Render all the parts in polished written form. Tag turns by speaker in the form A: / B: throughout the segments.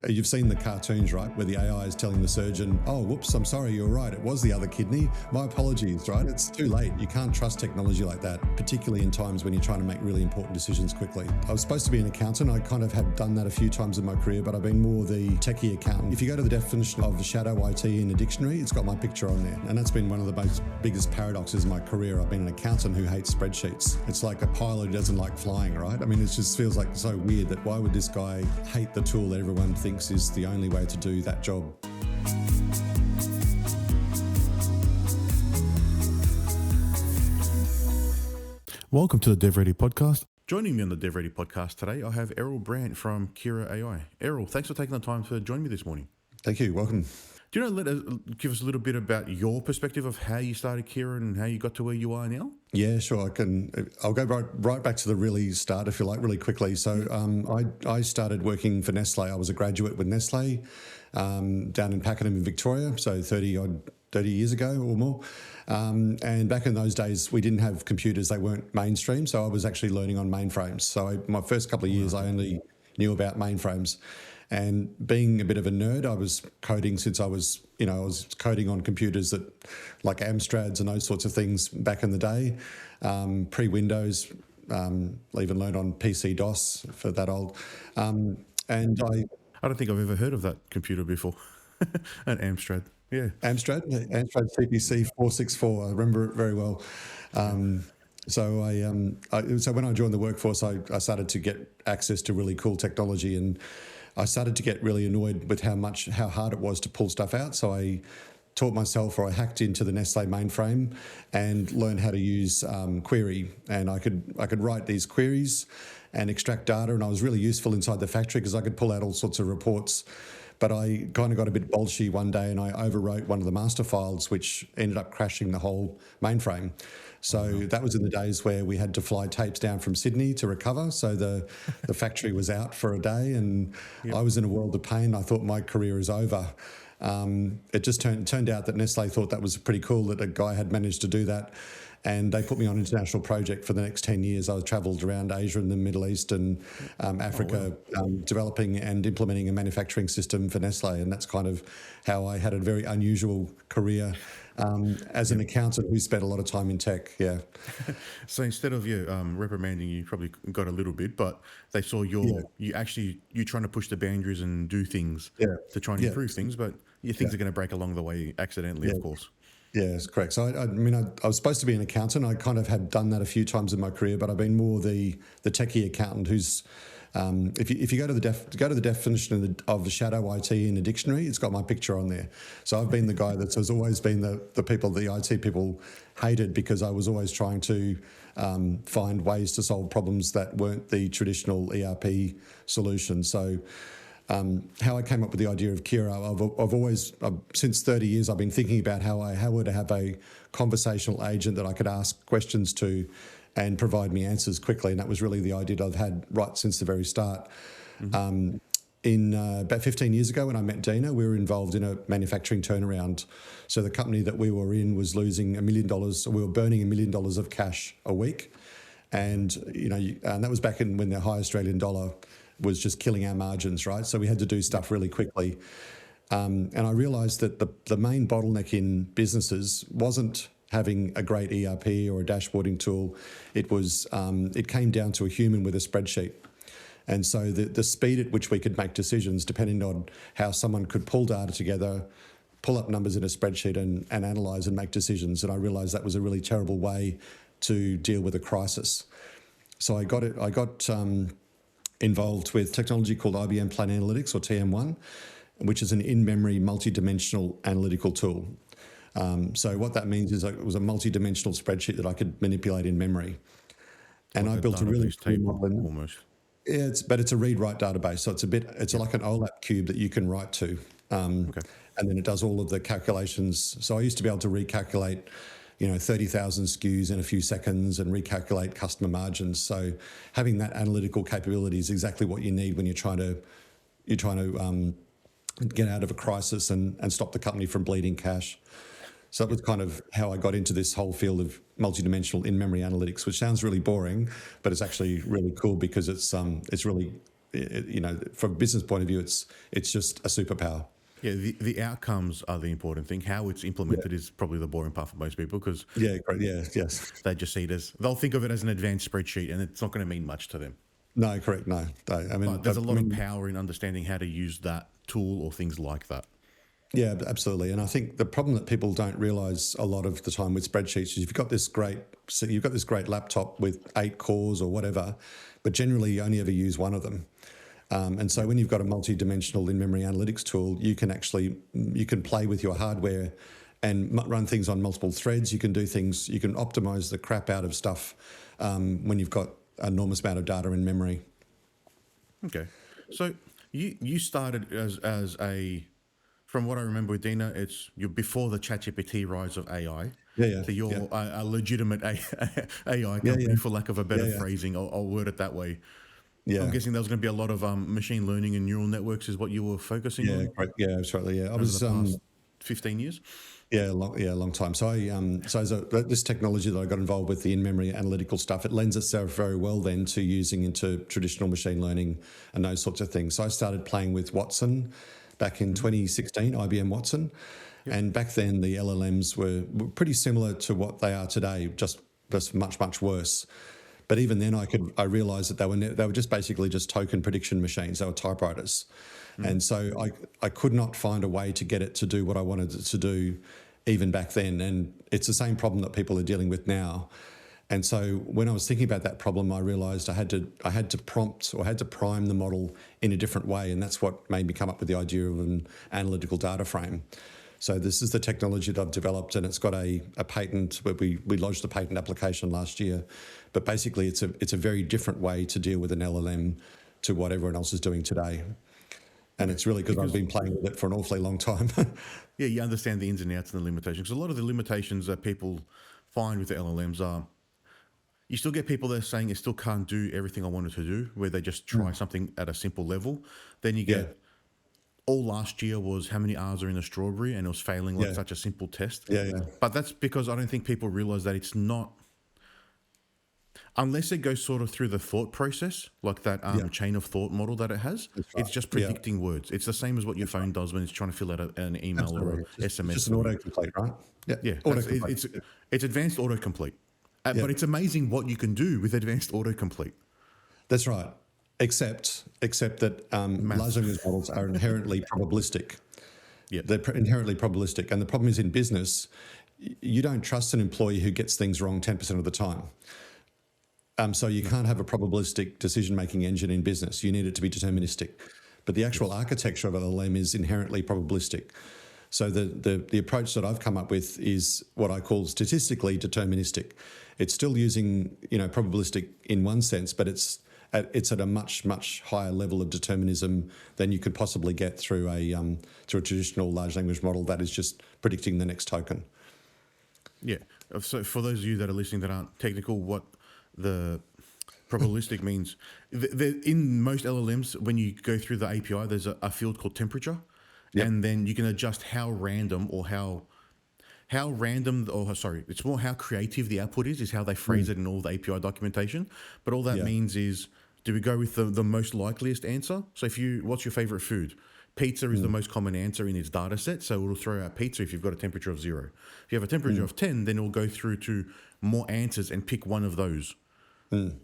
A: You've seen the cartoons, right, where the AI is telling the surgeon, oh, whoops, I'm sorry, you're right, it was the other kidney. My apologies, right? It's too late. You can't trust technology like that, particularly in times when you're trying to make really important decisions quickly. I was supposed to be an accountant. I kind of had done that a few times in my career, but I've been more the techie accountant. If you go to the definition of shadow IT in a dictionary, it's got my picture on there. And that's been one of the biggest paradoxes in my career. I've been an accountant who hates spreadsheets. It's like a pilot who doesn't like flying, right? I mean, it just feels like so weird that why would this guy hate the tool that everyone thinks is the only way to do that job.
B: Welcome to the DevReady podcast. Joining me on the DevReady podcast today, I have Errol Brandt from Kiraa AI. Errol, thanks for taking the time to join me this morning.
A: Thank you. Welcome.
B: Do you know, give us a little bit about your perspective of how you started Kiraa and how you got to where you are now?
A: Yeah, sure. I'll go right back to the really start, if you like, really quickly. So I started working for Nestlé. I was a graduate with Nestlé down in Pakenham in Victoria, so 30 years ago or more. And back in those days, we didn't have computers. They weren't mainstream. So I was actually learning on mainframes. So my first couple of years, I only knew about mainframes. And being a bit of a nerd, I was coding since I was coding on computers that like Amstrads and those sorts of things back in the day, pre-Windows, even learned on PC-DOS for that old. And
B: I don't think I've ever heard of that computer before, an Amstrad. Yeah.
A: Amstrad CPC 464. I remember it very well. So when I joined the workforce, I started to get access to really cool technology, and I started to get really annoyed with how hard it was to pull stuff out. So I taught myself, or I hacked into the Nestlé mainframe and learned how to use query. And I could write these queries and extract data, and I was really useful inside the factory because I could pull out all sorts of reports. But I kind of got a bit bolshy one day, and I overwrote one of the master files, which ended up crashing the whole mainframe. So that was in the days where we had to fly tapes down from Sydney to recover. So the factory was out for a day, and I was in a world of pain. I thought my career is over. It just turned out that Nestlé thought that was pretty cool that a guy had managed to do that. And they put me on an international project for the next 10 years. I travelled around Asia and the Middle East and Africa, developing and implementing a manufacturing system for Nestlé. And that's kind of how I had a very unusual career as an accountant who spent a lot of time in tech. Yeah.
B: So instead of reprimanding you, probably got a little bit, but they saw you trying to push the boundaries and do things to try and improve things, but things are going to break along the way accidentally, of course.
A: Yeah, that's correct. So I was supposed to be an accountant. I kind of had done that a few times in my career, but I've been more the techie accountant who's, if you go to the definition of the shadow IT in a dictionary, it's got my picture on there. So I've been the guy that has always been the IT people hated, because I was always trying to find ways to solve problems that weren't the traditional ERP solution. So how I came up with the idea of Kiraa, since 30 years, I've been thinking about how would I have a conversational agent that I could ask questions to and provide me answers quickly. And that was really the idea that I've had right since the very start. About 15 years ago, when I met Dina, we were involved in a manufacturing turnaround. So the company that we were in was losing $1 million. We were burning $1 million of cash a week. And, and that was back when the high Australian dollar was just killing our margins, right? So we had to do stuff really quickly. And I realised that the main bottleneck in businesses wasn't having a great ERP or a dashboarding tool. It came down to a human with a spreadsheet. And so the speed at which we could make decisions depending on how someone could pull data together, pull up numbers in a spreadsheet and analyse and make decisions. And I realised that was a really terrible way to deal with a crisis. So I got involved with technology called IBM Plain Analytics, or TM1, which is an in-memory multi-dimensional analytical tool. So what that means is it was a multi-dimensional spreadsheet that I could manipulate in memory. And I built a really cool model.
B: Almost.
A: Yeah, it's a read-write database. So it's like an OLAP cube that you can write to. And then it does all of the calculations. So I used to be able to recalculate 30,000 SKUs in a few seconds and recalculate customer margins. So having that analytical capability is exactly what you need when you're trying to get out of a crisis and stop the company from bleeding cash. So that was kind of how I got into this whole field of multidimensional in-memory analytics, which sounds really boring, but it's actually really cool because it's from a business point of view, it's just a superpower.
B: Yeah, the outcomes are the important thing. How it's implemented is probably the boring part for most people because
A: Yeah, great. Yeah, yes.
B: they just see it as, they'll think of it as an advanced spreadsheet and it's not going to mean much to them.
A: No, correct. No, I mean,
B: But there's a lot of power in understanding how to use that tool or things like that.
A: yeah, absolutely. And I think the problem that people don't realize a lot of the time with spreadsheets is you've got this great laptop with 8 cores or whatever, but generally you only ever use one of them. And so when you've got a multi-dimensional in-memory analytics tool, you can play with your hardware and run things on multiple threads. You can do things, you can optimize the crap out of stuff when you've got an enormous amount of data in memory.
B: Okay. So you started as a, from what I remember with Dina, you're before the ChatGPT rise of AI.
A: Yeah.
B: So you're a legitimate AI company, for lack of a better phrasing. I'll word it that way.
A: Yeah.
B: I'm guessing there was going to be a lot of machine learning and neural networks is what you were focusing on.
A: Correct. Yeah, absolutely. Yeah, I
B: Over
A: was
B: the past 15 years.
A: long time. So this technology that I got involved with, the in-memory analytical stuff, it lends itself very well then to using into traditional machine learning and those sorts of things. So I started playing with Watson back in 2016, IBM Watson, and back then the LLMs were pretty similar to what they are today, just much worse. But even then, I realised that they were just basically just token prediction machines. They were typewriters, and so I could not find a way to get it to do what I wanted it to do, even back then. And it's the same problem that people are dealing with now. And so when I was thinking about that problem, I realised I had to prime the model in a different way, and that's what made me come up with the idea of an analytical data frame. So this is the technology that I've developed, and it's got a patent where we lodged the patent application last year. But basically, it's a very different way to deal with an LLM to what everyone else is doing today. And it's really because I've been playing with it for an awfully long time.
B: Yeah, you understand the ins and outs and the limitations. Because a lot of the limitations that people find with the LLMs are, you still get people there saying it still can't do everything I wanted to do, where they just try something at a simple level. Then you get, all last year was how many R's are in a strawberry, and it was failing like such a simple test. But that's because I don't think people realize that it's not, unless it goes sort of through the thought process, like that chain of thought model that it has, it's just predicting words. It's the same as what your phone does when it's trying to fill out an email or an SMS.
A: Just an autocomplete, right?
B: It's advanced autocomplete. But it's amazing what you can do with advanced autocomplete.
A: That's right. Except that large language models are inherently probabilistic.
B: Yeah,
A: they're inherently probabilistic, and the problem is in business, you don't trust an employee who gets things wrong 10% of the time. So you can't have a probabilistic decision-making engine in business. You need it to be deterministic. But the actual architecture of LLM is inherently probabilistic. So the approach that I've come up with is what I call statistically deterministic. It's still using probabilistic in one sense, but it's at a much higher level of determinism than you could possibly get through a traditional large language model that is just predicting the next token.
B: Yeah. So for those of you that are listening that aren't technical, what the probabilistic means, in most LLMs, when you go through the API, there's a field called temperature, and then you can adjust how random or it's more how creative the output is how they phrase it in all the API documentation. But all that means is, do we go with the most likeliest answer? So what's your favorite food? Pizza is the most common answer in its data set, so it'll throw out pizza if you've got a temperature of 0. If you have a temperature of 10, then it'll go through to more answers and pick one of those.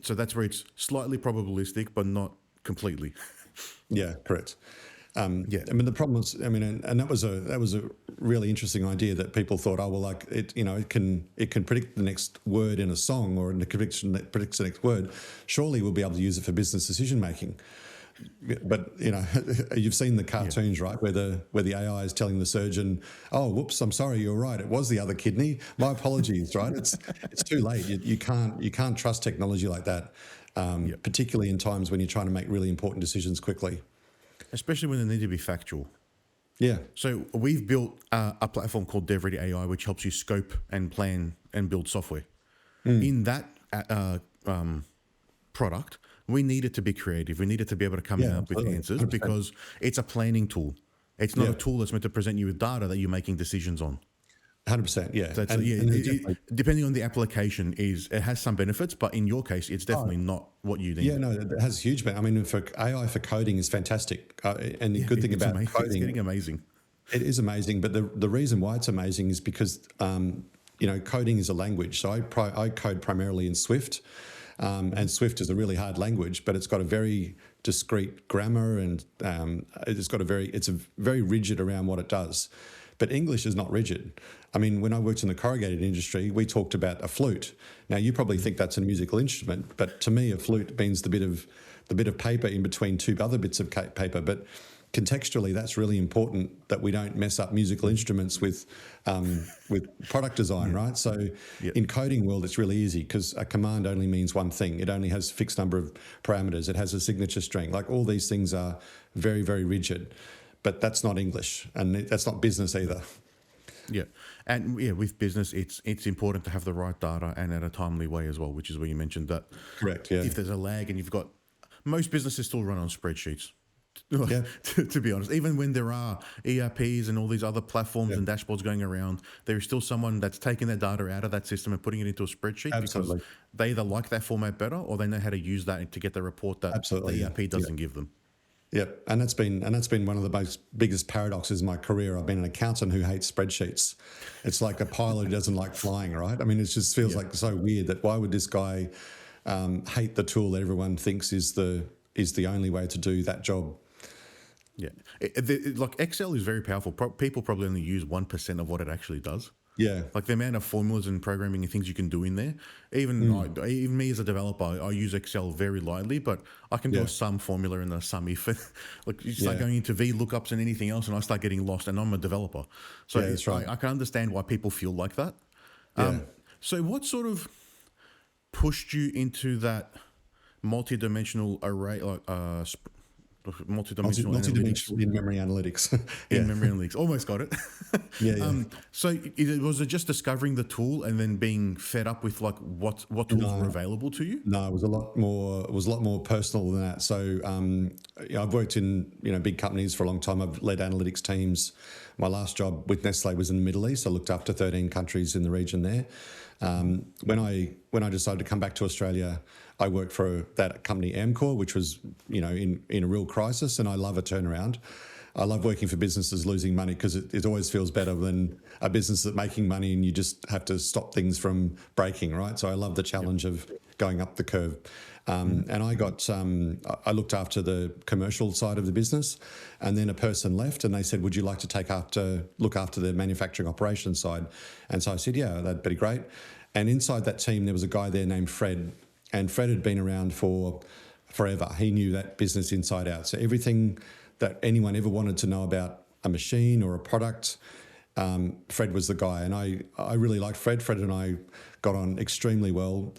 B: So that's where it's slightly probabilistic, but not completely.
A: Yeah, correct. I mean, the problem was, and that was a really interesting idea that people thought, it can predict the next word in a song or in a prediction that predicts the next word. Surely we'll be able to use it for business decision making. But you've seen the cartoons, right, where the AI is telling the surgeon, "Oh, whoops, I'm sorry, you're right. It was the other kidney. My apologies." Right? It's too late. You can't trust technology like that, particularly in times when you're trying to make really important decisions quickly.
B: Especially when they need to be factual.
A: Yeah.
B: So we've built a platform called DevReady AI, which helps you scope and plan and build software. In that product, we need it to be creative. We need it to be able to come up with answers 100%. Because it's a planning tool. It's not a tool that's meant to present you with data that you're making decisions on.
A: 100%, yeah.
B: So it's,
A: And
B: yeah,
A: and then definitely,
B: depending on the application, it has some benefits, but in your case, it's
A: oh,
B: definitely not what you
A: yeah,
B: need.
A: no, it has huge I mean, for AI for coding is fantastic. And the
B: Yeah,
A: good thing
B: it's
A: about
B: amazing. It's
A: coding,
B: getting amazing.
A: it is amazing, but the reason why it's amazing is because coding is a language. So I code primarily in Swift,
B: Hmm.
A: and Swift is a really hard language, but it's got a very discrete grammar, and it's a very rigid around what it does. But English is not rigid. I mean, when I worked in the corrugated industry, we talked about a flute. Now you probably think that's a musical instrument, but to me, a flute means the bit of paper in between two other bits of paper. But contextually, that's really important that we don't mess up musical instruments with product design,
B: Yeah,
A: right? So
B: yeah,
A: in coding world, it's really easy because a command only means one thing. It only has a fixed number of parameters. It has a signature string. Like all these things are very, very rigid, but that's not English, and that's not business either.
B: yeah. And yeah, with business, it's important to have the right data and at a timely way as well, which is where you mentioned that
A: Correct. Yeah.
B: if there's a lag and you've got most businesses still run on spreadsheets.
A: Yeah.
B: To be honest, even when there are ERPs and all these other platforms
A: Yeah.
B: and dashboards going around, there is still someone that's taking their data out of that system and putting it into a spreadsheet because
A: Absolutely.
B: they either like that format better or they know how to use that to get the report that the
A: Absolutely. Yeah.
B: ERP
A: Yeah.
B: doesn't give them.
A: Yep, and that's been one of the biggest paradoxes in my career. I've been an accountant who hates spreadsheets. It's like a pilot who doesn't like flying, right? I mean, it just feels
B: Yeah.
A: like so weird that why would this guy hate the tool that everyone thinks is the only way to do that job?
B: Yeah. Like Excel is very powerful. People probably only use 1% of what it actually does.
A: Yeah,
B: Like the amount of formulas and programming and things you can do in there. Even me as a developer, I use Excel very lightly, but I can do
A: yeah,
B: a sum formula and a sum if. Like you start
A: yeah,
B: going into V lookups and anything else, and I start getting lost. And I'm a developer, so
A: yeah. That's right.
B: I can understand why people feel like that.
A: Yeah,
B: So what sort of pushed you into that multi-dimensional array, like multi-dimensional analytics?
A: multi-dimensional in-memory analytics.
B: In
A: Yeah,
B: memory analytics, almost got it.
A: yeah, yeah.
B: So was it just discovering the tool and then being fed up with like what tools were
A: No,
B: available to you?
A: no, it was a lot more. It was a lot more personal than that. So, I've worked in big companies for a long time. I've led analytics teams. My last job with Nestlé was in the Middle East. I looked after 13 countries in the region there. When I decided to come back to Australia, I worked for that company Amcor, which was in a real crisis, and I love a turnaround. I love working for businesses losing money because it always feels better than a business that's making money and you just have to stop things from breaking, right? So I love the challenge of going up the curve. And I looked after the commercial side of the business, and then a person left and they said, would you like to look after the manufacturing operations side? And so I said, yeah, that'd be great. And inside that team, there was a guy there named Fred, and Fred had been around for forever. He knew that business inside out. So everything that anyone ever wanted to know about a machine or a product, Fred was the guy. And I really liked Fred. Fred and I got on extremely well.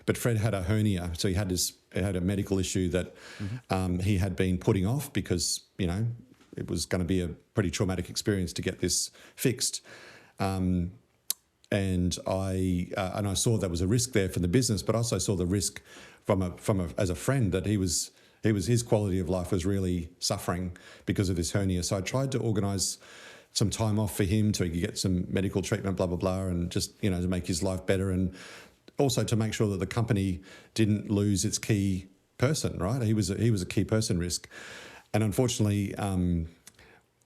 A: But Fred had a hernia. So he had a medical issue that he had been putting off because, it was going to be a pretty traumatic experience to get this fixed. And I saw there was a risk there for the business, but also saw the risk as a friend that his quality of life was really suffering because of this hernia. So I tried to organise some time off for him to get some medical treatment, blah blah blah, and just to make his life better, and also to make sure that the company didn't lose its key person. Right, he was a key person risk, and unfortunately.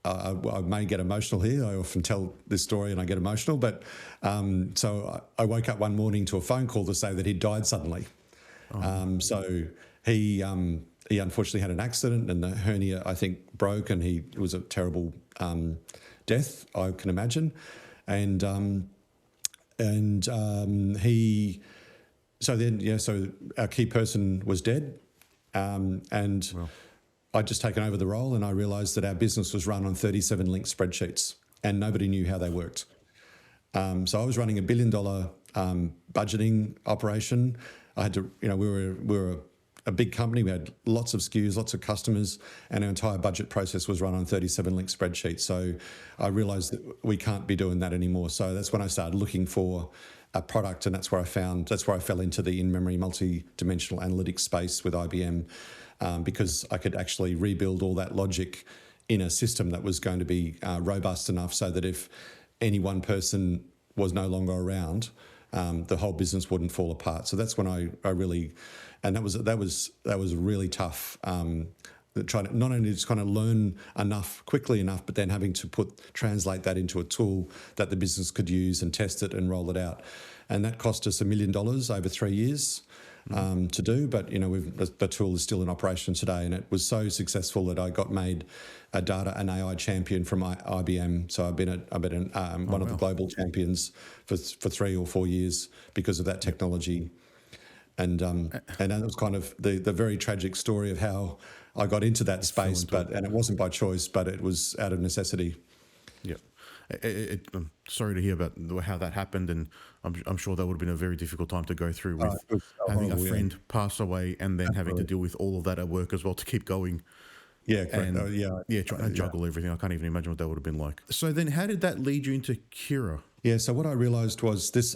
A: I may get emotional here. I often tell this story and I get emotional. But so I woke up one morning to a phone call to say that he'd died suddenly. So he unfortunately had an accident and the hernia, I think, broke, and it was a terrible death, I can imagine. And so our key person was dead, and.
B: Well,
A: I'd just taken over the role, and I realised that our business was run on 37 linked spreadsheets, and nobody knew how they worked. So I was running $1 billion budgeting operation. I had to, we were a big company. We had lots of SKUs, lots of customers, and our entire budget process was run on 37 linked spreadsheets. So I realised that we can't be doing that anymore. So that's when I started looking for a product, and that's where I fell into the in-memory multi-dimensional analytics space with IBM. Because I could actually rebuild all that logic in a system that was going to be robust enough so that if any one person was no longer around, the whole business wouldn't fall apart. So that's when I really, and that was really tough. Trying to not only just kind of learn quickly enough, but then having to translate that into a tool that the business could use and test it and roll it out. And that cost us $1 million over 3 years to do. But, the tool is still in operation today. And it was so successful that I got made a data and AI champion from IBM. So I've been one of the global champions for 3 or 4 years because of that technology. And that was kind of the very tragic story of how I got into that space, and it wasn't by choice, but it was out of necessity.
B: Yeah. I'm sorry to hear about how that happened, and I'm sure that would have been a very difficult time to go through with having a friend pass away and then having to deal with all of that at work as well to keep going.
A: Yeah, correct.
B: And, trying to juggle everything. I can't even imagine what that would have been like. So then how did that lead you into Kiraa?
A: Yeah, so what I realised was this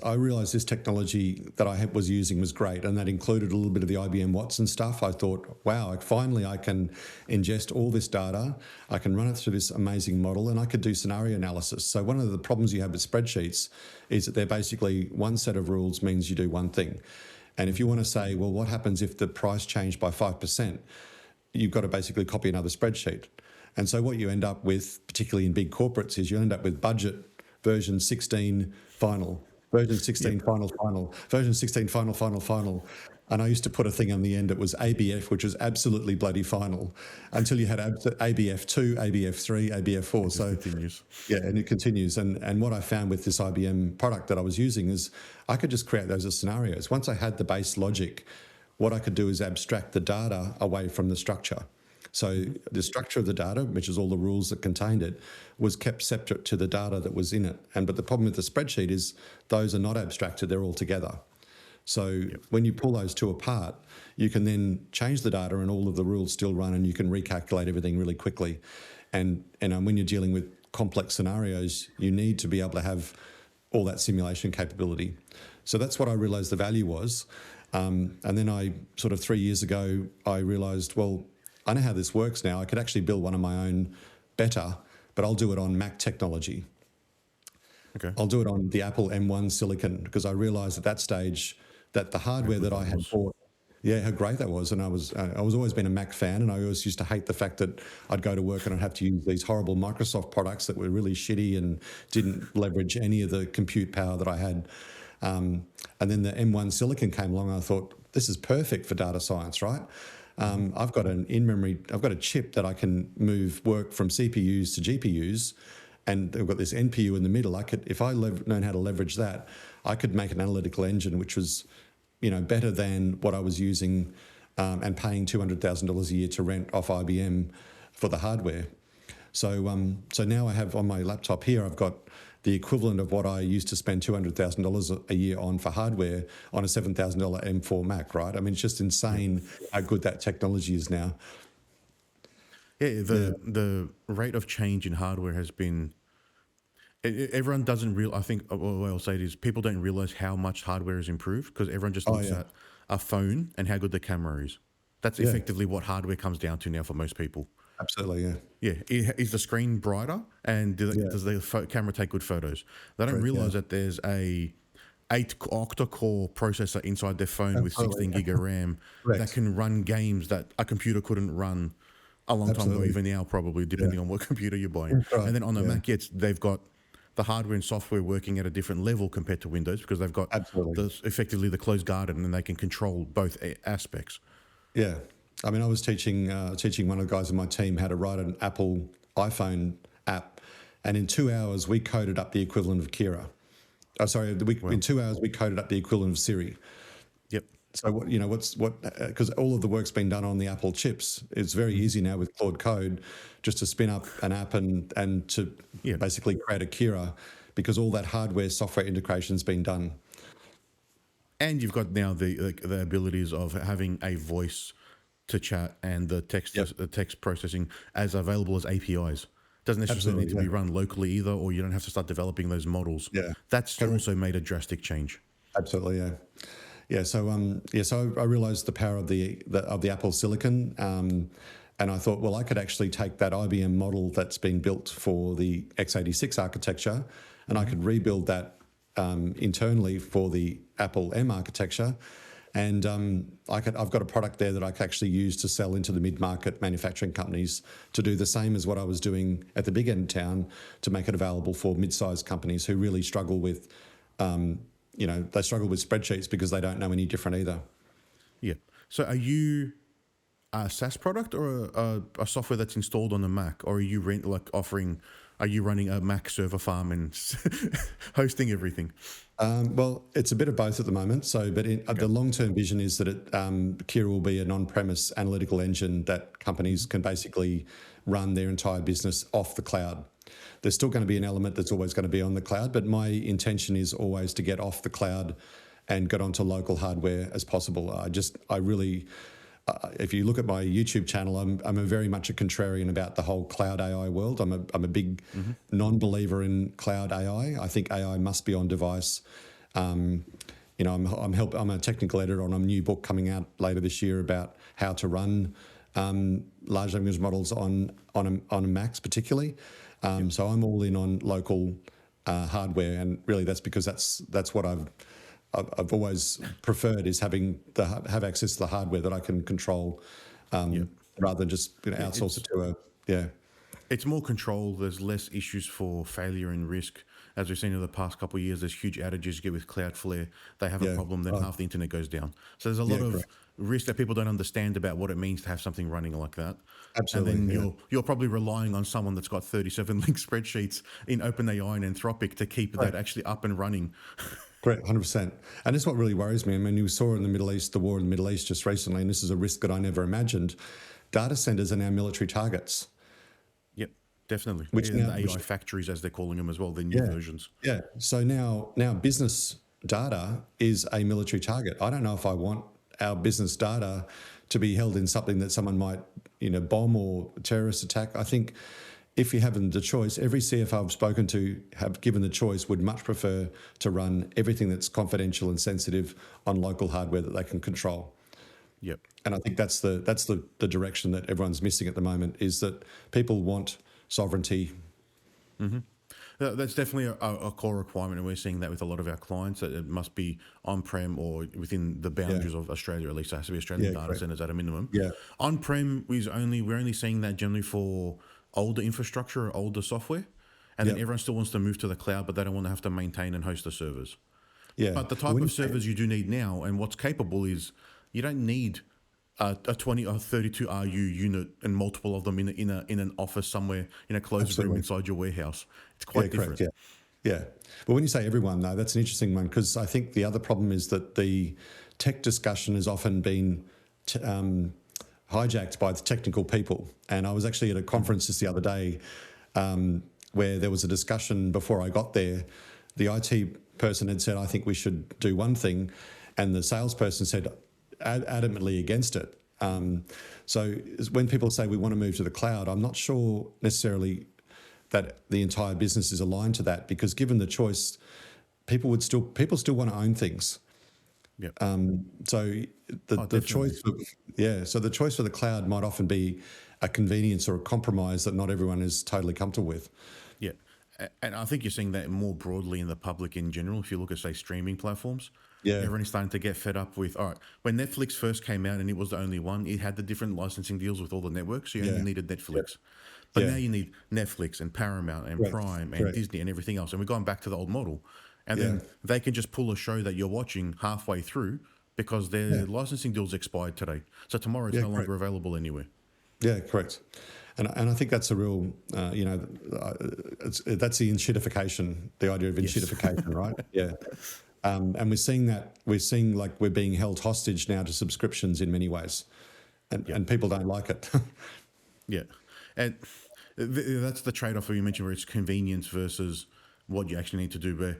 A: technology that I was using was great, and that included a little bit of the IBM Watson stuff. I thought, wow, finally I can ingest all this data, I can run it through this amazing model, and I could do scenario analysis. So one of the problems you have with spreadsheets is that they're basically one set of rules means you do one thing. And if you want to say, well, what happens if the price changed by 5%, you've got to basically copy another spreadsheet. And so what you end up with, particularly in big corporates, is you end up with budget version 16 final, version 16 final, version 16 final. And I used to put a thing on the end that was ABF, which was absolutely bloody final, until you had ABF2, ABF3, ABF4. So
B: it continues.
A: Yeah, and it continues. And what I found with this IBM product that I was using is I could just create those as scenarios. Once I had the base logic, what I could do is abstract the data away from the structure. So the structure of the data, which is all the rules that contained it, was kept separate to the data that was in it. But the problem with the spreadsheet is those are not abstracted, they're all together. So when you pull those two apart, you can then change the data and all of the rules still run, and you can recalculate everything really quickly. And when you're dealing with complex scenarios, you need to be able to have all that simulation capability. So that's what I realized the value was. And then I sort of 3 years ago, I realized, well, I know how this works now. I could actually build one of my own better, but I'll do it on Mac technology.
B: Okay.
A: I'll do it on the Apple M1 silicon, because I realized at that stage that the hardware that I had bought, how great that was. And I was always been a Mac fan, and I always used to hate the fact that I'd go to work and I'd have to use these horrible Microsoft products that were really shitty and didn't leverage any of the compute power that I had. And then the M1 silicon came along, and I thought, this is perfect for data science, right? I've got a chip that I can move work from CPUs to GPUs, and I've got this NPU in the middle. If I learn how to leverage that, I could make an analytical engine which was, better than what I was using and paying $200,000 a year to rent off IBM for the hardware. So now I have on my laptop here, I've got the equivalent of what I used to spend $200,000 a year on for hardware on a $7,000 M4 Mac, right? I mean, it's just insane how good that technology is now.
B: Yeah, the rate of change in hardware has been. Everyone doesn't I think what I'll say is people don't realize how much hardware has improved, because everyone just looks at a phone and how good the camera is. That's effectively what hardware comes down to now for most people.
A: Absolutely, yeah.
B: Yeah, is the screen brighter, and does the camera take good photos? They don't realize that there's a 8 octa-core processor inside their phone with 16 gig of RAM that can run games that a computer couldn't run a long time ago, even now probably, depending on what computer you're buying. And then on the Mac, they've got the hardware and software working at a different level compared to Windows, because they've got effectively the closed garden, and they can control both aspects.
A: Yeah. I mean, I was teaching one of the guys in my team how to write an Apple iPhone app, and in 2 hours we coded up the equivalent of Kiraa. In 2 hours we coded up the equivalent of Siri.
B: Yep.
A: So because all of the work's been done on the Apple chips. It's very easy now with Claude Code just to spin up an app and to basically create a Kiraa, because all that hardware software integration's been done.
B: And you've got now the abilities of having a voice to chat and the text processing as available as APIs. Doesn't necessarily need to be run locally either, or you don't have to start developing those models. Yeah, that's also made a drastic change.
A: Absolutely, yeah. Yeah, so I realized the power of the Apple silicon, And I thought, well, I could actually take that IBM model that's been built for the x86 architecture, and I could rebuild that internally for the Apple M architecture. And I've got a product there that I can actually use to sell into the mid-market manufacturing companies to do the same as what I was doing at the big end of town, to make it available for mid-sized companies who really struggle with, they struggle with spreadsheets because they don't know any different either.
B: Yeah. So are you a SaaS product or a software that's installed on a Mac, or are you are you running a Mac server farm and hosting everything?
A: Well, it's a bit of both at the moment. The long-term vision is that Kiraa will be an on-premise analytical engine that companies can basically run their entire business off the cloud. There's still going to be an element that's always going to be on the cloud, but my intention is always to get off the cloud and get onto local hardware as possible. If you look at my YouTube channel, I'm very much a contrarian about the whole cloud AI world. I'm a big non-believer in cloud AI. I think AI must be on device. I'm a technical editor on a new book coming out later this year about how to run large language models on a Macs particularly. So I'm all in on local hardware, and really that's because that's what I've always preferred, is have access to the hardware that I can control, rather than just outsource it to
B: It's more control. There's less issues for failure and risk. As we've seen in the past couple of years, there's huge outages you get with Cloudflare. They have a problem, then half the internet goes down. So there's a lot of risk that people don't understand about what it means to have something running like that.
A: Absolutely.
B: And then you're probably relying on someone that's got 37 link spreadsheets in OpenAI and Anthropic to keep that actually up and running.
A: Correct, 100%. And that's what really worries me. I mean, you saw in the Middle East, the war in the Middle East just recently, and this is a risk that I never imagined. Data centers are now military targets.
B: Yep, definitely.
A: Which now,
B: AI factories, as they're calling them as well, the new versions.
A: Yeah. So now business data is a military target. I don't know if I want our business data to be held in something that someone might, bomb or terrorist attack. I think if you have the choice, every CFO I've spoken to have given the choice would much prefer to run everything that's confidential and sensitive on local hardware that they can control.
B: Yep.
A: And I think that's the direction that everyone's missing at the moment, is that people want sovereignty.
B: Mm-hmm. That's definitely a core requirement, and we're seeing that with a lot of our clients, that it must be on-prem or within the boundaries of Australia. At least it has to be Australian data centers at a minimum.
A: Yeah.
B: On-prem we're only seeing that generally for older infrastructure or older software, and then everyone still wants to move to the cloud, but they don't want to have to maintain and host the servers. Yeah. But the type of servers you do need now, and what's capable, is you don't need a 20 or 32 RU unit and multiple of them in an office somewhere in a closed room inside your warehouse. It's quite different.
A: Correct, yeah. But when you say everyone, though, that's an interesting one, because I think the other problem is that the tech discussion has often been hijacked by the technical people. And I was actually at a conference just the other day where there was a discussion before I got there. The IT person had said, I think we should do one thing, and the salesperson said adamantly against it. So when people say we want to move to the cloud, I'm not sure necessarily that the entire business is aligned to that, because given the choice, people still want to own things.
B: Yeah.
A: So the choice for the cloud might often be a convenience or a compromise that not everyone is totally comfortable with.
B: Yeah. And I think you're seeing that more broadly in the public in general. If you look at, say, streaming platforms, everyone is starting to get fed up with, all right, when Netflix first came out and it was the only one, it had the different licensing deals with all the networks, so you only needed Netflix. But now you need Netflix and Paramount and Prime and Disney and everything else. And we're going back to the old model. And then they can just pull a show that you're watching halfway through because their licensing deal's expired today. So tomorrow it's no longer available anywhere. Yeah,
A: correct. And I think that's a real, that's the enshittification, the idea of enshittification, right? Yeah. And we're seeing like we're being held hostage now to subscriptions in many ways, and people don't like it.
B: Yeah. And that's the trade-off you mentioned, where it's convenience versus what you actually need to do. Where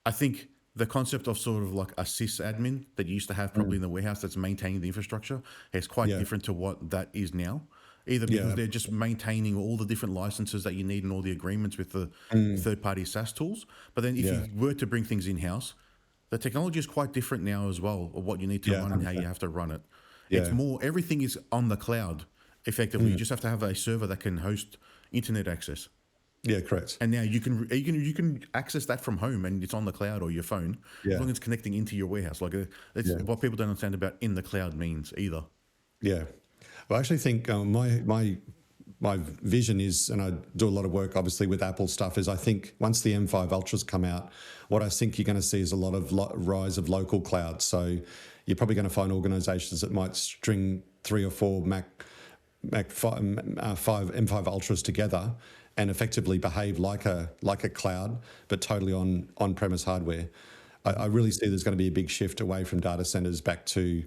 B: I think the concept of sort of like a sysadmin that you used to have probably in the warehouse that's maintaining the infrastructure is quite different to what that is now. Either because they're just maintaining all the different licenses that you need and all the agreements with the third-party SaaS tools. But then if you were to bring things in-house, the technology is quite different now as well, of what you need to run and how you have to run it. It's more, everything is on the cloud. Effectively, you just have to have a server that can host internet access.
A: Yeah, correct.
B: And now you can access that from home, and it's on the cloud or your phone, as long as it's connecting into your warehouse. Like it's what people don't understand about in the cloud means either.
A: Yeah. Well, I actually think my vision is, and I do a lot of work obviously with Apple stuff, is I think once the M5 Ultras come out, what I think you're going to see is a lot of rise of local clouds. So you're probably going to find organizations that might string 3 or 4 Mac 5, M5 Ultras together and effectively behave like a cloud, but totally on-premise hardware. I really see there's going to be a big shift away from data centers back to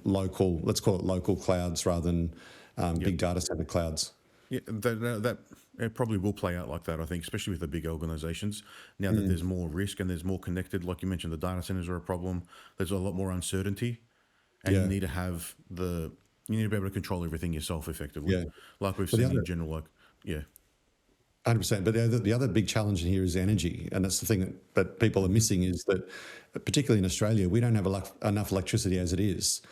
A: local, let's call it local clouds rather than big data center clouds.
B: Yeah, that it probably will play out like that, I think, especially with the big organizations. Now that there's more risk and there's more connected, like you mentioned, the data centers are a problem. There's a lot more uncertainty, and you need to have you need to be able to control everything yourself effectively.
A: Yeah.
B: Like we've seen in general, like, yeah.
A: 100%. But the other big challenge here is energy. And that's the thing that people are missing, is that, particularly in Australia, we don't have enough electricity as it is.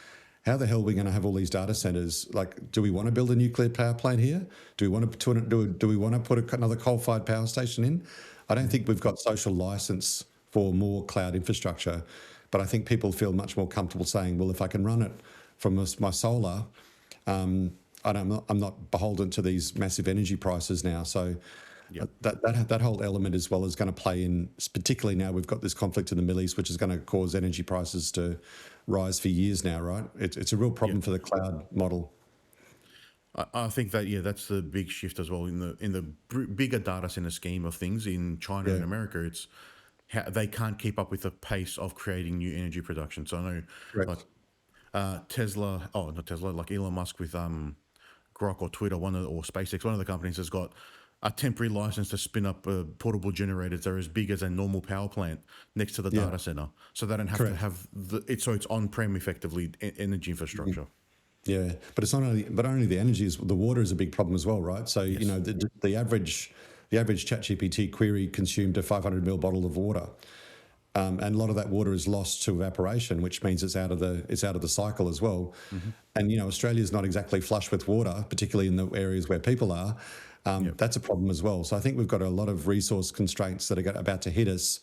A: How the hell are we going to have all these data centers? Like, do we want to build a nuclear power plant here? Do we want to put another coal-fired power station in? I don't think we've got social license for more cloud infrastructure. But I think people feel much more comfortable saying, well, if I can run it from my solar, I'm not beholden to these massive energy prices now. So that whole element as well is going to play in, particularly now we've got this conflict in the Middle East, which is going to cause energy prices to rise for years now, right? It's a real problem for the cloud model.
B: I think that that's the big shift as well in the bigger data center scheme of things in China and America. It's how they can't keep up with the pace of creating new energy production. So I know, like Tesla, not Tesla, like Elon Musk with Grok or Twitter, or SpaceX, one of the companies has got a temporary license to spin up portable generators that are as big as a normal power plant next to the data center, so they don't have to have so it's on-prem effectively energy infrastructure.
A: Yeah, but it's not only the energy, is the water is a big problem as well, right? So you know the average ChatGPT query consumed a 500 ml bottle of water. And a lot of that water is lost to evaporation, which means it's out of the cycle as well. And Australia is not exactly flush with water, particularly in the areas where people are. That's a problem as well. So I think we've got a lot of resource constraints that are about to hit us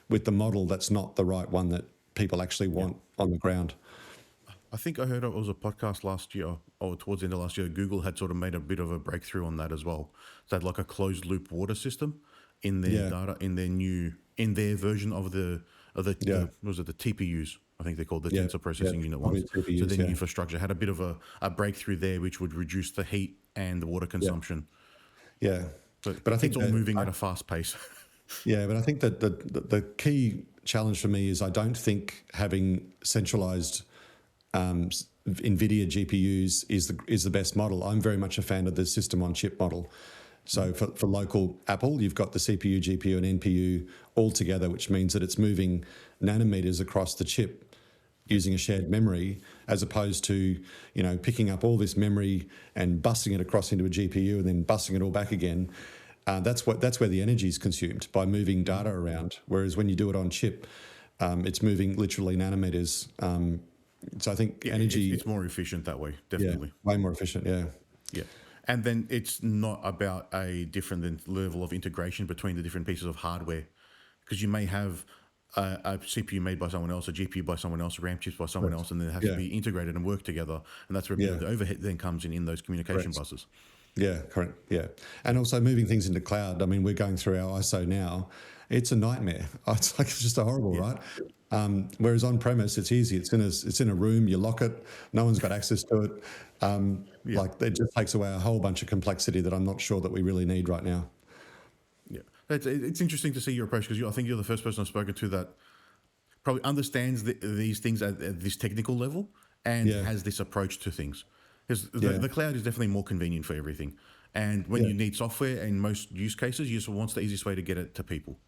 A: with the model that's not the right one that people actually want on the ground.
B: I think I heard it was a podcast last year, or towards the end of last year, Google had sort of made a bit of a breakthrough on that as well. So they had like a closed loop water system in their data, in their version of the was it the TPUs? I think they're called the tensor processing unit ones. TPUs, so then the infrastructure had a bit of a breakthrough there, which would reduce the heat and the water consumption.
A: Yeah,
B: but I think it's all moving at a fast pace.
A: Yeah, but I think that the key challenge for me is I don't think having centralized NVIDIA GPUs is the best model. I'm very much a fan of the system on chip model. So for local Apple, you've got the CPU, GPU, and NPU all together, which means that it's moving nanometers across the chip using a shared memory, as opposed to picking up all this memory and busting it across into a GPU and then busting it all back again. That's where the energy is consumed, by moving data around. Whereas when you do it on chip, it's moving literally nanometers. So I think energy,
B: it's more efficient that way, definitely.
A: Yeah, way more efficient. Yeah.
B: And then it's not about a different level of integration between the different pieces of hardware, because you may have a CPU made by someone else, a GPU by someone else, RAM chips by someone else, and they have to be integrated and work together. And that's where the overhead then comes in those communication buses. Yeah,
A: correct. Yeah. And also moving things into cloud. I mean, we're going through our ISO now. It's a nightmare. It's just horrible, right? Whereas on premise, it's easy. It's in a room. You lock it. No one's got access to it. Like, it just takes away a whole bunch of complexity that I'm not sure that we really need right now.
B: Yeah, it's interesting to see your approach, because I think you're the first person I've spoken to that probably understands these things at this technical level and has this approach to things. Because the cloud is definitely more convenient for everything. And when you need software, in most use cases, you just want the easiest way to get it to people.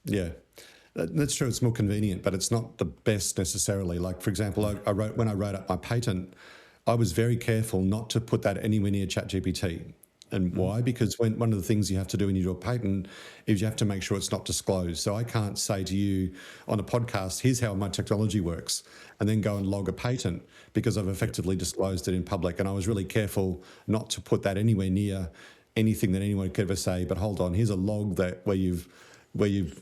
A: Yeah, that's true. It's more convenient, but it's not the best necessarily. Like, for example, when I wrote up my patent, I was very careful not to put that anywhere near ChatGPT. And why? Because one of the things you have to do when you do a patent is you have to make sure it's not disclosed. So I can't say to you on a podcast, here's how my technology works, and then go and log a patent because I've effectively disclosed it in public. And I was really careful not to put that anywhere near anything that anyone could ever say, but hold on, here's a log where you've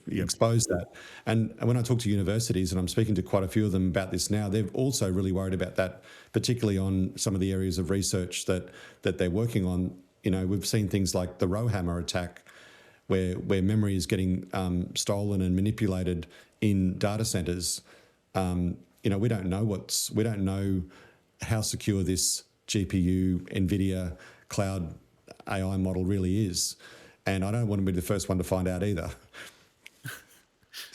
A: exposed that. And when I talk to universities, and I'm speaking to quite a few of them about this now, they're also really worried about that, particularly on some of the areas of research that they're working on. We've seen things like the Rowhammer attack, where memory is getting stolen and manipulated in data centers. We don't know how secure this GPU, NVIDIA cloud AI model really is. And I don't want to be the first one to find out either.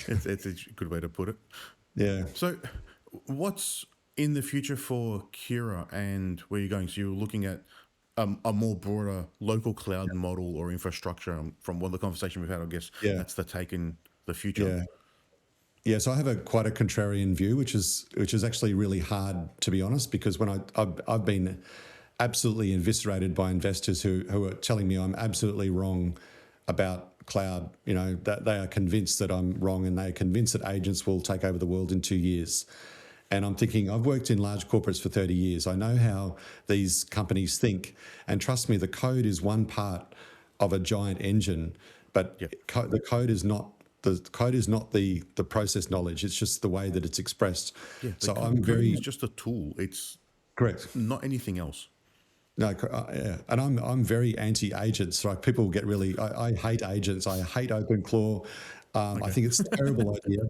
B: It's a good way to put it.
A: Yeah.
B: So what's in the future for Kiraa and where you're going? So you're looking at a more broader local cloud model or infrastructure. From what the conversation we've had, I guess that's the take in the future.
A: Yeah, so I have quite a contrarian view, which is actually really hard, to be honest, because when I've been absolutely eviscerated by investors who are telling me I'm absolutely wrong about cloud. That they are convinced that I'm wrong, and they are convinced that agents will take over the world in 2 years. And I'm thinking, I've worked in large corporates for 30 years. I know how these companies think. And trust me, the code is one part of a giant engine, but the code is not the process knowledge. It's just the way that it's expressed.
B: Yeah,
A: so
B: it's just a tool. It's
A: correct,
B: not anything else.
A: No, and I'm very anti-agents. Like people get really, I hate agents. I hate OpenClaw. I think it's a terrible idea.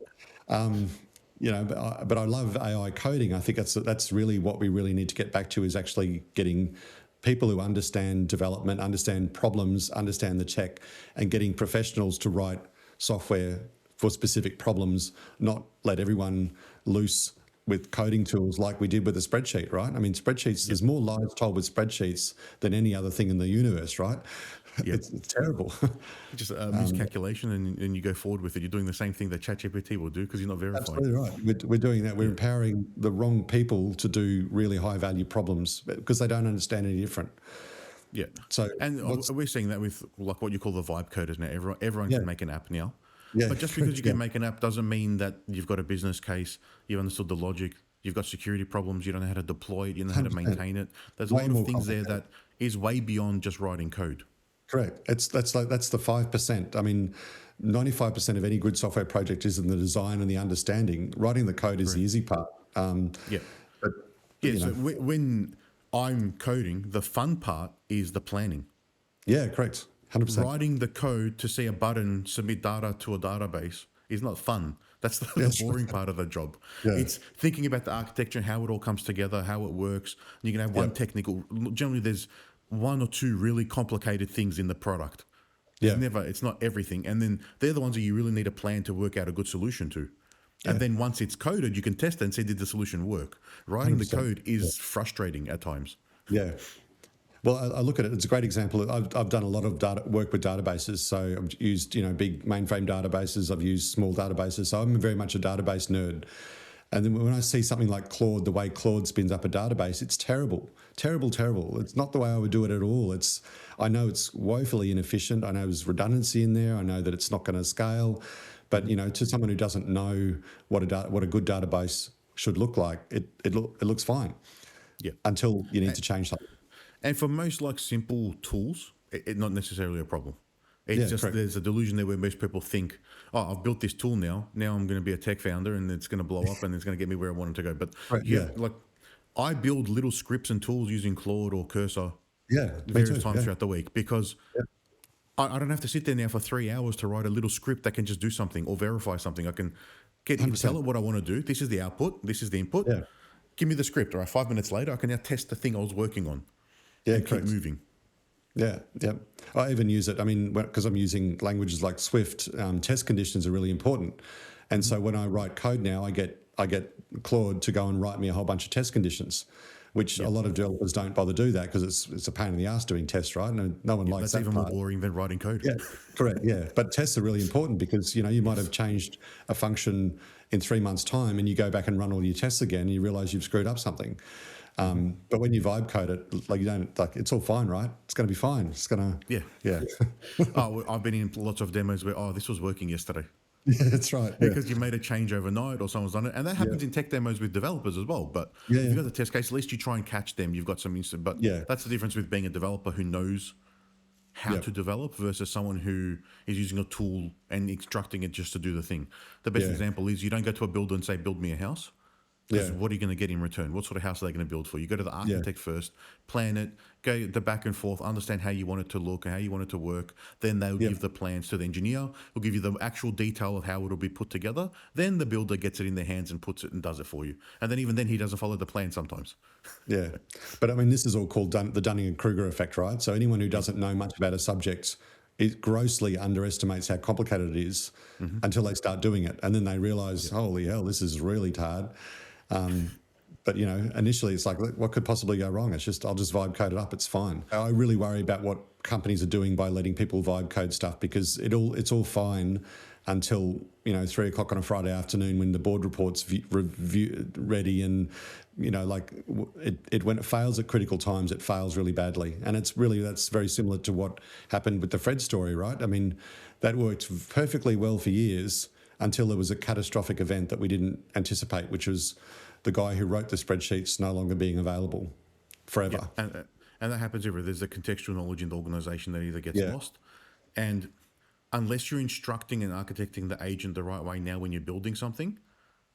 A: But I love AI coding. I think that's really what we really need to get back to, is actually getting people who understand development, understand problems, understand the tech, and getting professionals to write software for specific problems, not let everyone loose with coding tools like we did with the spreadsheet, right? I mean, spreadsheets, there's more lies told with spreadsheets than any other thing in the universe, right? It's terrible.
B: Just a miscalculation, and you go forward with it. You're doing the same thing that ChatGPT will do because you're not verifying.
A: Absolutely right. We're doing that. We're empowering the wrong people to do really high value problems because they don't understand any different.
B: Yeah.
A: So,
B: we're seeing that with like what you call the vibe coders now. Everyone can make an app now.
A: Yeah,
B: but just because you can make an app doesn't mean that you've got a business case, you've understood the logic, you've got security problems, you don't know how to deploy it, you don't know how to maintain it. There's a lot of things there that is way beyond just writing code.
A: Correct. That's the 5%. I mean, 95% of any good software project is in the design and the understanding. Writing the code is the easy part.
B: So when I'm coding, the fun part is the planning.
A: Yeah, correct. 100%.
B: Writing the code to see a button submit data to a database is not fun. That's the boring part of the job. Yeah. It's thinking about the architecture, how it all comes together, how it works. You can have one technical. Generally, there's one or two really complicated things in the product. It's not everything. And then they're the ones that you really need a plan to work out a good solution to. And then once it's coded, you can test it and say, did the solution work? Writing the code is frustrating at times.
A: Yeah. Well, I look at it. It's a great example. I've done a lot of work with databases. So I've used big mainframe databases. I've used small databases. So I'm very much a database nerd. And then when I see something like Claude, the way Claude spins up a database, it's terrible, terrible, terrible. It's not the way I would do it at all. I know it's woefully inefficient. I know there's redundancy in there. I know that it's not going to scale. But to someone who doesn't know what a good database should look like, it looks fine. Yeah. Until you need to change something.
B: And for most simple tools, it's not necessarily a problem. It's just there's a delusion there where most people think, oh, I've built this tool now. Now I'm going to be a tech founder and it's going to blow up and it's going to get me where I want it to go. But I build little scripts and tools using Claude or Cursor various times throughout the week because I don't have to sit there now for 3 hours to write a little script that can just do something or verify something. I can tell it what I want to do. This is the output. This is the input. Yeah. Give me the script. All right, 5 minutes later, I can now test the thing I was working on.
A: Yeah,
B: and keep moving.
A: Yeah. I even use it. I mean, because I'm using languages like Swift, test conditions are really important. And so when I write code now, I get Claude to go and write me a whole bunch of test conditions, which a lot of developers don't bother do that because it's a pain in the ass doing tests, right? No one likes that.
B: That's even more boring than writing code.
A: Yeah, correct. Yeah, but tests are really important because you might have changed a function in 3 months' time, and you go back and run all your tests again, and you realize you've screwed up something. But when you vibe code it, like you don't like, it's all fine, right? It's going to be fine. It's going to,
B: Yeah.
A: yeah,
B: Oh, I've been in lots of demos where, oh, this was working yesterday.
A: yeah, that's right. Yeah,
B: Because you made a change overnight or someone's done it. And that
A: yeah,
B: happens in tech demos with developers as well. But
A: yeah,
B: if
A: yeah,
B: you've got the test case, at least you try and catch them. You've got some instant. But
A: yeah,
B: that's the difference with being a developer who knows how
A: yeah,
B: to develop versus someone who is using a tool and instructing it just to do the thing. The best
A: yeah,
B: example is you don't go to a builder and say, build me a house. Because
A: yeah,
B: what are you going to get in return? What sort of house are they going to build for you? Go to the
A: yeah,
B: architect first, plan it, go the back and forth, understand how you want it to look and how you want it to work. Then they'll
A: yeah,
B: give the plans to the engineer. Who'll give you the actual detail of how it'll be put together. Then the builder gets it in their hands and puts it and does it for you. And then even then, he doesn't follow the plan sometimes.
A: yeah. But I mean, this is all called the Dunning-Kruger effect, right? So anyone who doesn't know much about a subject, it grossly underestimates how complicated it is until they start doing it. And then they realize, holy hell, this is really hard. But initially it's like, what could possibly go wrong? It's just, I'll just vibe code it up. It's fine. I really worry about what companies are doing by letting people vibe code stuff, because it's all fine until 3 o'clock on a Friday afternoon when the board report's ready, and when it fails at critical times, it fails really badly. And that's very similar to what happened with the Fred story, right? I mean, that worked perfectly well for years until there was a catastrophic event that we didn't anticipate, which was the guy who wrote the spreadsheets no longer being available forever.
B: Yeah. And that happens everywhere. There's a contextual knowledge in the organization that either gets
A: Yeah.
B: lost. And unless you're instructing and architecting the agent the right way now when you're building something,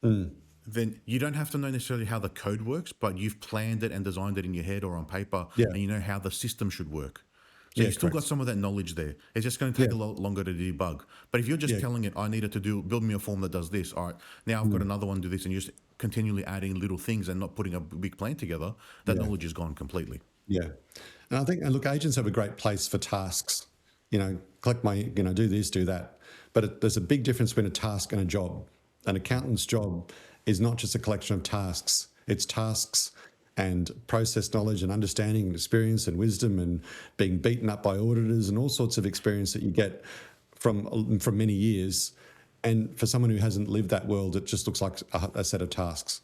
B: then you don't have to know necessarily how the code works, but you've planned it and designed it in your head or on paper,
A: Yeah.
B: and you know how the system should work. So
A: Yeah,
B: you've still
A: correct.
B: got some of that knowledge there. It's just going to take a lot longer to debug. But if you're just
A: Yeah.
B: telling it, I needed to build me a form that does this. All right, now I've got another one do this, and you're just continually adding little things and not putting a big plan together, that knowledge is gone completely.
A: Yeah. And look, agents have a great place for tasks. Collect my, do this, do that. But there's a big difference between a task and a job. An accountant's job is not just a collection of tasks. It's tasks and process knowledge and understanding and experience and wisdom and being beaten up by auditors and all sorts of experience that you get from many years. And for someone who hasn't lived that world, it just looks like a set of tasks.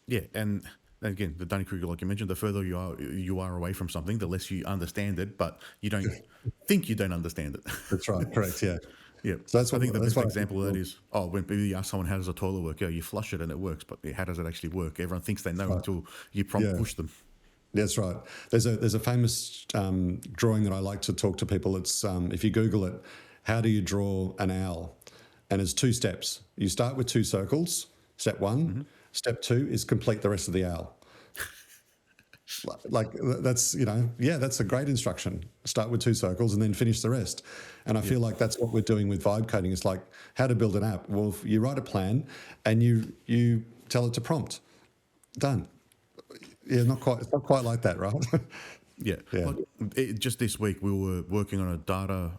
B: Yeah, and again, the Dunning-Kruger, like you mentioned, the further you are away from something, the less you understand it, but you don't think you don't understand it.
A: That's right. Correct. Yeah.
B: Yeah,
A: So that's
B: I think the best
A: what
B: example of that is, when people ask someone, how does a toilet work? Yeah, you flush it and it works, but how does it actually work? Everyone thinks they know until you push them.
A: That's right. There's a famous drawing that I like to talk to people. It's if you Google it, how do you draw an owl? And it's 2 steps. You start with 2 circles. Step 1. Step 2 is complete the rest of the owl. Like that's that's a great instruction. Start with 2 circles and then finish the rest. And I feel like that's what we're doing with vibe coding. It's like how to build an app. Well, if you write a plan and you tell it to prompt. Done. Yeah, it's not quite like that, right?
B: Yeah.
A: Yeah.
B: Just this week, we were working on a data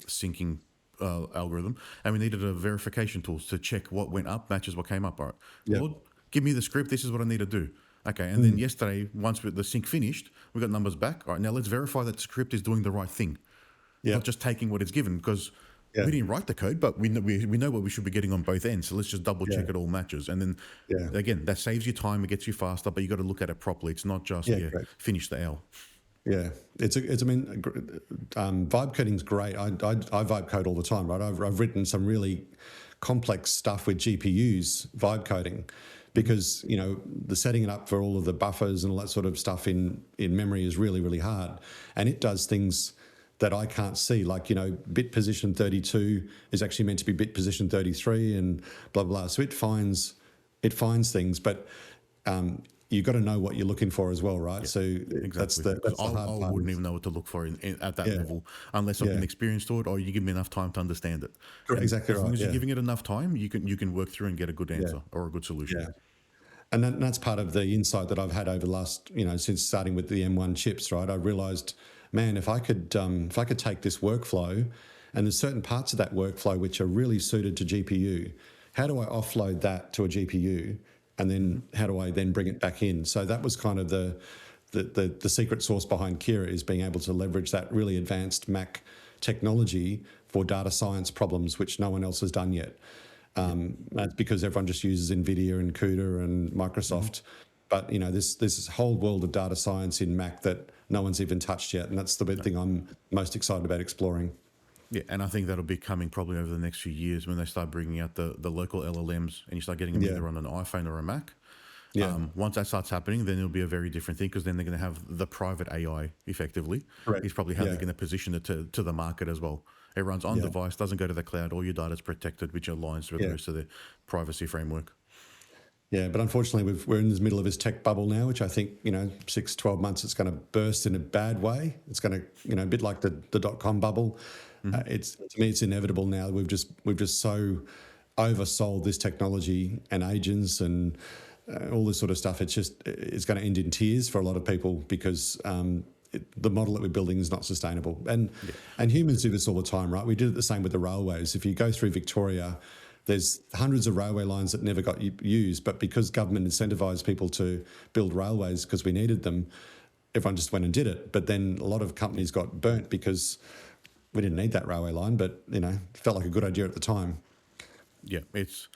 B: syncing algorithm, and we needed a verification tool to check what went up matches what came up. All right,
A: Yeah.
B: Lord, give me the script. This is what I need to do. Okay, and then yesterday, once the sync finished, we got numbers back. All right, now let's verify that the script is doing the right thing, not just taking what it's given, because we didn't write the code, but we know what we should be getting on both ends. So let's just double check it all matches, and then again, that saves you time, it gets you faster, but you got to look at it properly. It's not just finish the L.
A: Yeah, vibe coding's great. I vibe code all the time, right? I've written some really complex stuff with GPUs vibe coding, because the setting it up for all of the buffers and all that sort of stuff in memory is really, really hard, and it does things that I can't see, like bit position 32 is actually meant to be bit position 33 and blah blah. So it finds things, but you've got to know what you're looking for as well, right? So
B: Exactly.
A: that's the hard
B: I
A: part.
B: wouldn't even know what to look for at that level unless I've been experienced to it, or you give me enough time to understand it.
A: Correct, exactly
B: as long
A: right,
B: as you're giving it enough time, you can work through and get a good answer or a good solution.
A: Yeah. And that's part of the insight that I've had over the last, since starting with the M1 chips, right? I realized, man, if I could take this workflow, and there's certain parts of that workflow which are really suited to GPU, how do I offload that to a GPU? And then how do I then bring it back in? So that was kind of the secret sauce behind Kiraa, is being able to leverage that really advanced Mac technology for data science problems, which no one else has done yet. That's because everyone just uses NVIDIA and CUDA and Microsoft. But there's this whole world of data science in Mac that no one's even touched yet, and that's the big thing I'm most excited about exploring.
B: Yeah, and I think that'll be coming probably over the next few years when they start bringing out the local LLMs and you start getting them
A: Yeah,
B: either on an iPhone or a Mac.
A: yeah,
B: Once that starts happening, then it'll be a very different thing because then they're going to have the private AI effectively.
A: correct.
B: Is probably how they're
A: Yeah,
B: going to position it to the market as well. It runs on
A: yeah,
B: device, doesn't go to the cloud, all your data is protected, which aligns with the
A: yeah.
B: rest of the privacy framework.
A: Yeah, but unfortunately, we're in the middle of this tech bubble now, which I think, 6, 12 months, it's going to burst in a bad way. It's going to, a bit like the dot-com bubble. To me, it's inevitable now. We've just so oversold this technology and agents and all this sort of stuff. It's going to end in tears for a lot of people because the model that we're building is not sustainable. And humans do this all the time, right? We did it the same with the railways. If you go through Victoria, there's hundreds of railway lines that never got used, but because government incentivized people to build railways because we needed them, everyone just went and did it. But then a lot of companies got burnt because we didn't need that railway line, but it felt like a good idea at the time.
B: Yeah, it's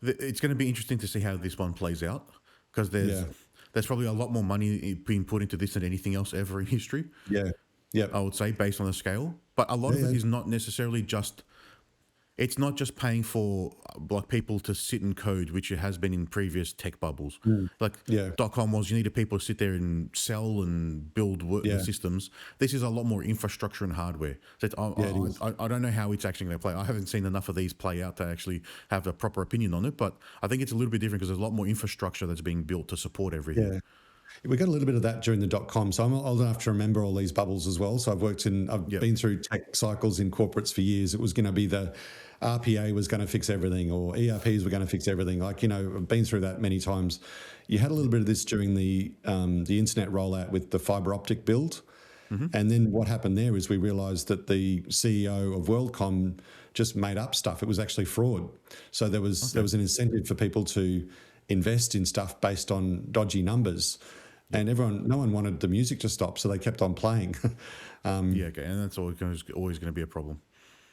B: going to be interesting to see how this one plays out because
A: Yeah,
B: there's probably a lot more money being put into this than anything else ever in history.
A: yeah, yeah,
B: I would say based on the scale, but a lot
A: yeah,
B: of it
A: yeah.
B: is not necessarily just. It's not just paying for like people to sit and code, which it has been in previous tech bubbles. Like
A: Yeah,
B: .com was, you needed people to sit there and sell and build the
A: yeah,
B: systems. This is a lot more infrastructure and hardware. So
A: yeah. It is.
B: I don't know how it's actually going to play. I haven't seen enough of these play out to actually have a proper opinion on it, but I think it's a little bit different because there's a lot more infrastructure that's being built to support everything.
A: Yeah. We got a little bit of that during the .com. So I'm old enough to remember all these bubbles as well. So I've
B: Yep.
A: been through tech cycles in corporates for years. It was going to be the RPA was going to fix everything, or ERPs were going to fix everything. Like, I've been through that many times. You had a little bit of this during the internet rollout with the fiber optic build. And then what happened there is we realized that the CEO of WorldCom just made up stuff. It was actually fraud. So there was an incentive for people to invest in stuff based on dodgy numbers. And no one wanted the music to stop, so they kept on playing.
B: Yeah, okay, and that's always going to be a problem.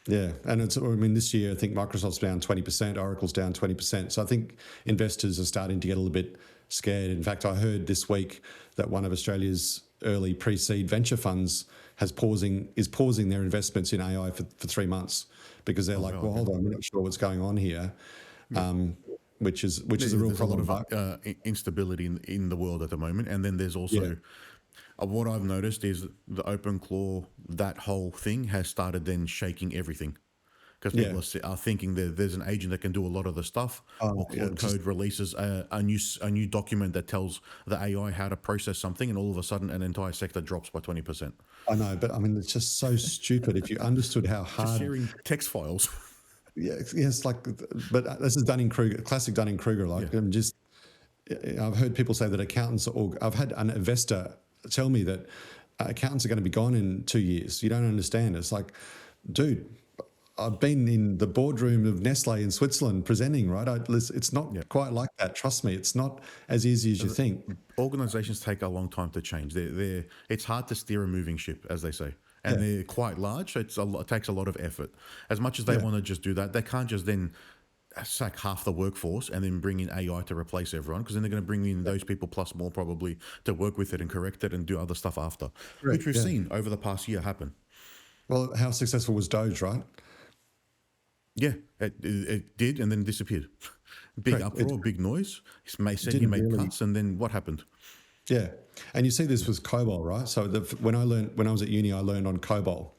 A: Yeah, and this year I think Microsoft's down 20%, Oracle's down 20%. So I think investors are starting to get a little bit scared. In fact, I heard this week that one of Australia's early pre-seed venture funds is pausing their investments in AI for 3 months because they're like, well, hold on, we're not sure what's going on here, which is a real
B: There's
A: problem.
B: a lot of instability in the world at the moment, and then there's also what I've noticed is the open claw, that whole thing has started then shaking everything because people are thinking that there's an agent that can do a lot of the stuff, or Claude Code releases a new document that tells the AI how to process something, and all of a sudden an entire sector drops by 20%.
A: I know, but it's just so stupid. If you understood how
B: Just
A: hard,
B: sharing text files.
A: yes, but this is classic Dunning-Kruger. Like, I've heard people say that I've had an investor tell me that accountants are going to be gone in 2 years. You don't understand. It's like, dude, I've been in the boardroom of Nestlé in Switzerland presenting, right? It's not quite like that. Trust me, it's not as easy as you think.
B: Organizations take a long time to change. It's hard to steer a moving ship, as they say. And they're quite large, so it takes a lot of effort. As much as they want to just do that, they can't just then sack half the workforce and then bring in AI to replace everyone, because then they're going to bring in those people plus more probably to work with it and correct it and do other stuff after, which we've seen over the past year happen.
A: Well, how successful was Doge, right?
B: Yeah, it did and then disappeared. Big uproar, big noise. He made cuts, and then what happened?
A: Yeah, and you see this with COBOL, right? So when I was at uni, I learned on COBOL.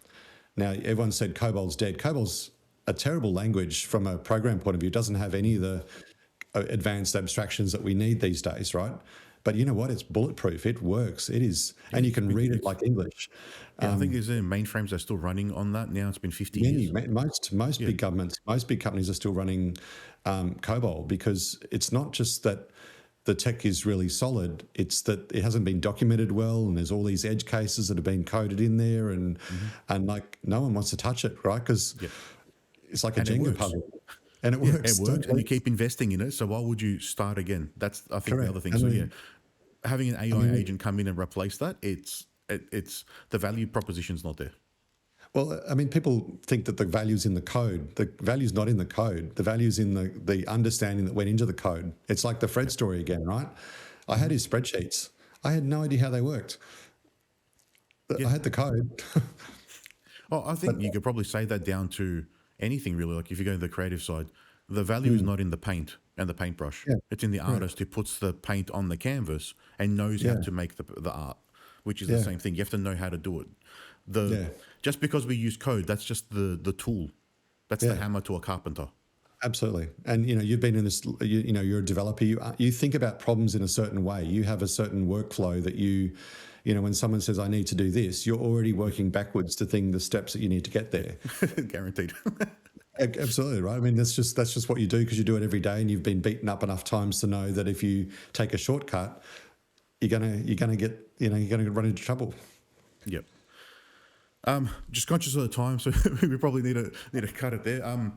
A: Now everyone said COBOL's dead. COBOL's a terrible language from a program point of view. It doesn't have any of the advanced abstractions that we need these days, right? But you know what? It's bulletproof. It works. It is, and you can read it like English.
B: I think there's mainframes that are still running on that now. It's been 50 years.
A: Most big governments, most big companies are still running COBOL, because it's not just that the tech is really solid, it's that it hasn't been documented well, and there's all these edge cases that have been coded in there, and like no one wants to touch it, right? Because it's like a Jenga puzzle. And it works.
B: It works, and you keep investing in it. So why would you start again? That's, I think, the other thing. Having an AI agent come in and replace that, it's the value proposition's not there.
A: Well, people think that the value's in the code. The value's not in the code. The value's in the understanding that went into the code. It's like the Fred story again, right? I had his spreadsheets. I had no idea how they worked. I had the code.
B: Well, I think you could probably say that down to anything really. Like if you go to the creative side, the value is not in the paint and the paintbrush.
A: Yeah,
B: It's in the artist who puts the paint on the canvas and knows how to make the art, which is the same thing. You have to know how to do it. Just because we use code, that's just the tool. That's the hammer to a carpenter.
A: Absolutely. And, you've been in this, you're a developer. You think about problems in a certain way. You have a certain workflow that when someone says, I need to do this, you're already working backwards to the steps that you need to get there.
B: Guaranteed.
A: Absolutely, right? I mean, that's just what you do because you do it every day, and you've been beaten up enough times to know that if you take a shortcut, you're gonna run into trouble.
B: Yep. Just conscious of the time, so we probably need to cut it there.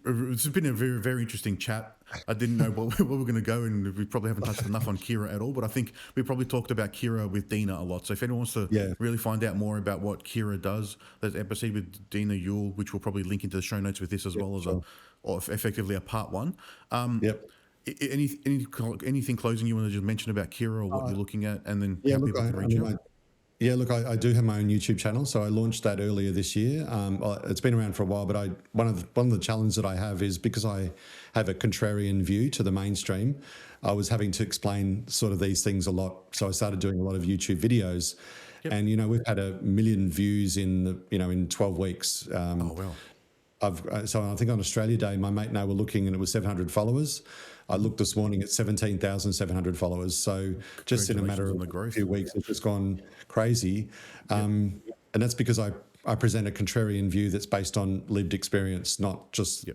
B: It's been a very, very interesting chat. I didn't know where we were going to go, and we probably haven't touched enough on Kiraa at all. But I think we probably talked about Kiraa with Dina a lot. So if anyone wants to really find out more about what Kiraa does, there's an episode with Dina Yule, which we'll probably link into the show notes with this as well as effectively a part one. Anything closing you want to just mention about Kiraa or what you're looking at, and then how people can reach out?
A: I do have my own YouTube channel. So I launched that earlier this year. It's been around for a while, but one of the challenges that I have is because I have a contrarian view to the mainstream, I was having to explain sort of these things a lot. So I started doing a lot of YouTube videos, and we've had 1 million views in 12 weeks.
B: Oh wow!
A: So I think on Australia Day, my mate and I were looking, and it was 700 followers. I looked this morning at 17,700 followers. So just in a matter of a few weeks, it's just gone crazy. And that's because I present a contrarian view that's based on lived experience, not just,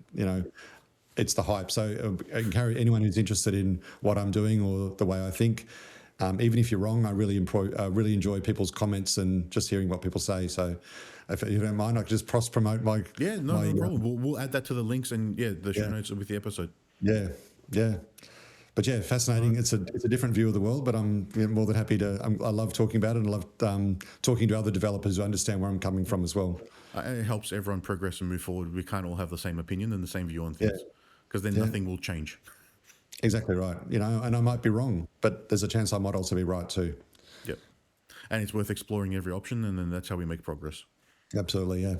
A: it's the hype. So I encourage anyone who's interested in what I'm doing or the way I think, even if you're wrong, I really enjoy people's comments and just hearing what people say. So if you don't mind, I could just cross-promote my...
B: no problem. We'll add that to the links and the show notes with the episode.
A: Yeah. But fascinating. It's a different view of the world, but I'm more than happy to. I love talking about it, and I love talking to other developers who understand where I'm coming from as well.
B: It helps everyone progress and move forward. We can't all have the same opinion and the same view on things, because then nothing will change.
A: Exactly right. And I might be wrong, but there's a chance I might also be right too.
B: Yep. And it's worth exploring every option, and then that's how we make progress.
A: Absolutely, yeah.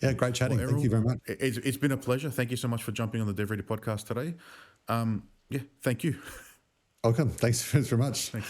A: Yeah, great chatting. Well, Errol, thank you very much.
B: It's been a pleasure. Thank you so much for jumping on the DevReady podcast today. Thank you.
A: Welcome. Thanks very much.
B: Thanks.